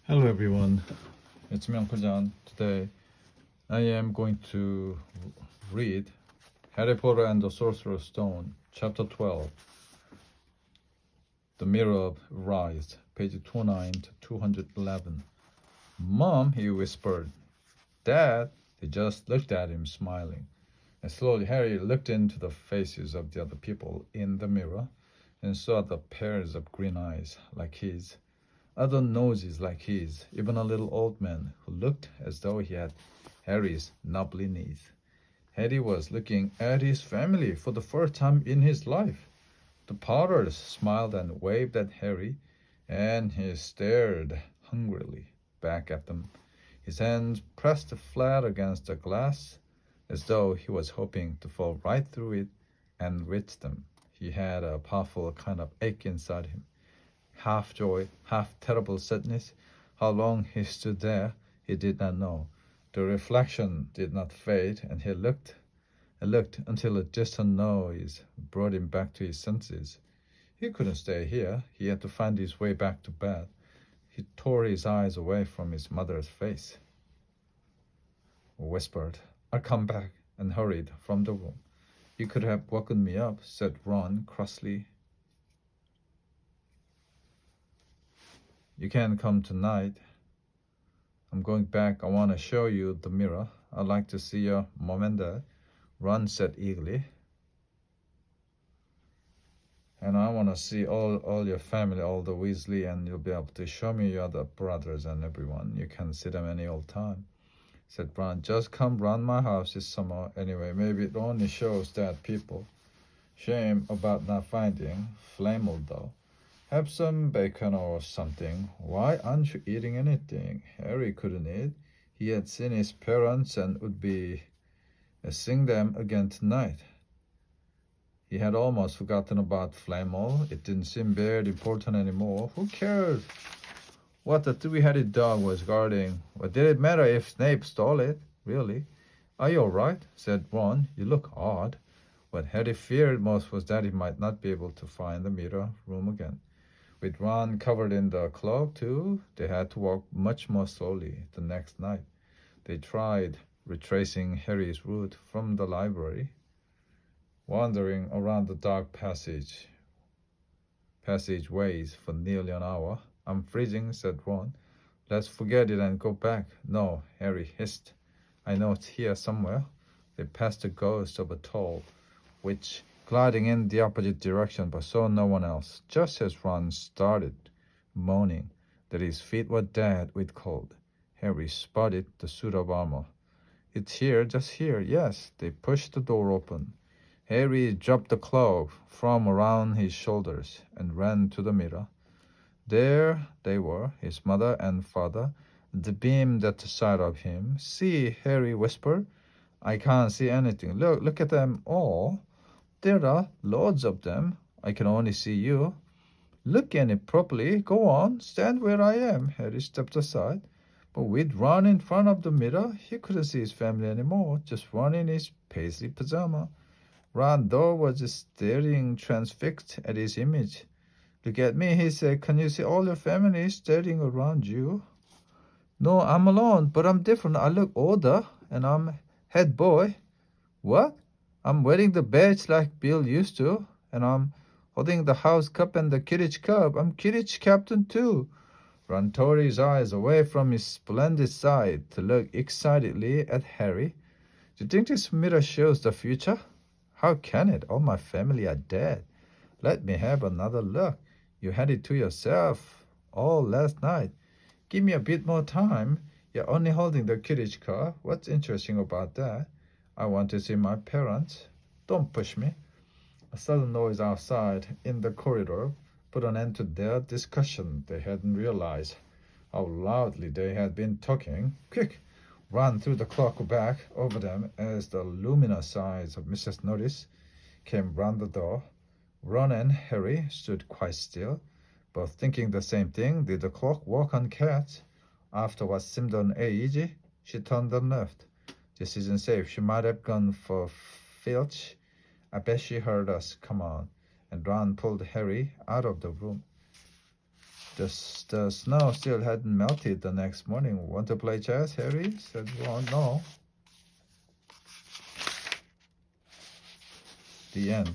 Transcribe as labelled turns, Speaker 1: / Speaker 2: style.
Speaker 1: Hello everyone, it's me Uncle John. Today I am going to read Harry Potter and the Sorcerer's Stone, Chapter 12, The Mirror of Rise, page 209 to 211. Mom, he whispered. Dad, they just looked at him, smiling. And slowly Harry looked into the faces of the other people in the mirror and saw the pairs of green eyes like his, other noses like his, even a little old man who looked as though he had Harry's knobbly knees. Harry was looking at his family for the first time in his life. The Potters smiled and waved at Harry, and he stared hungrily back at them, his hands pressed flat against the glass, as though he was hoping to fall right through it and reach them. He had a powerful kind of ache inside him, half joy, half terrible sadness. How long he stood there, he did not know. The reflection did not fade, and he looked and looked until a distant noise brought him back to his senses. He couldn't stay here. He had to find his way back to bed. He tore his eyes away from his mother's face, whispered, I'll come back, and hurried from the room. You could have woken me up, said Ron crossly. You can't come tonight. I'm going back. I want to show you the mirror. I'd like to see your mom and dad, Ron said eagerly. And I want to see all your family, all the Weasley, and you'll be able to show me your other brothers and everyone. You can see them any old time, said Ron. Just come round my house this summer anyway. Maybe it only shows that people. Shame about not finding Flamel though. Have some bacon or something. Why aren't you eating anything? Harry couldn't eat. He had seen his parents and would be seeing them again tonight. He had almost forgotten about Flamel. It didn't seem very important anymore. Who cared what the three-headed dog was guarding? What did it matter if Snape stole it? Really? Are you all right? Said Ron. You look odd. What Harry feared most was that he might not be able to find the mirror room again. With Ron covered in the cloak, too, they had to walk much more slowly the next night. They tried retracing Harry's route from the library, wandering around the dark passageways for nearly an hour. I'm freezing, said Ron. Let's forget it and go back. No, Harry hissed. I know it's here somewhere. They passed the ghost of a tall witch gliding in the opposite direction, but saw no one else. Just as Ron started moaning that his feet were dead with cold, Harry spotted the suit of armor. It's here, just here, yes. They pushed the door open. Harry dropped the cloak from around his shoulders and ran to the mirror. There they were, his mother and father. They beamed at the sight of him. See, Harry whispered. I can't see anything. Look at them all. There are loads of them. I can only see you. Look at it properly. Go on, stand where I am. Harry stepped aside. But with Ron in front of the mirror, he couldn't see his family anymore, just Ron in his paisley pajama. Ron, though, was staring transfixed at his image. Look at me, he said. Can you see all your family staring around you? No, I'm alone, but I'm different. I look older, and I'm head boy. What? I'm wearing the badge like Bill used to, and I'm holding the house cup and the Quidditch cup. I'm Quidditch captain too. Ron tore his eyes away from his splendid side to look excitedly at Harry. Do you think this mirror shows the future? How can it? All my family are dead. Let me have another look. You had it to yourself all last night. Give me a bit more time. You're only holding the Quidditch cup. What's interesting about that? I want to see my parents. Don't push me. A sudden noise outside in the corridor put an end to their discussion. They hadn't realized how loudly they had been talking. Quick! Ran through the clock back over them as the luminous eyes of Mrs. Norris came round the door. Ron and Harry stood quite still, both thinking the same thing. Did the clock walk on cats? After what seemed an age, she turned and left. This isn't safe. She might have gone for Filch. I bet she heard us. Come on. And Ron pulled Harry out of the room. The snow still hadn't melted the next morning. Want to play chess, Harry? Said Ron. No. The end.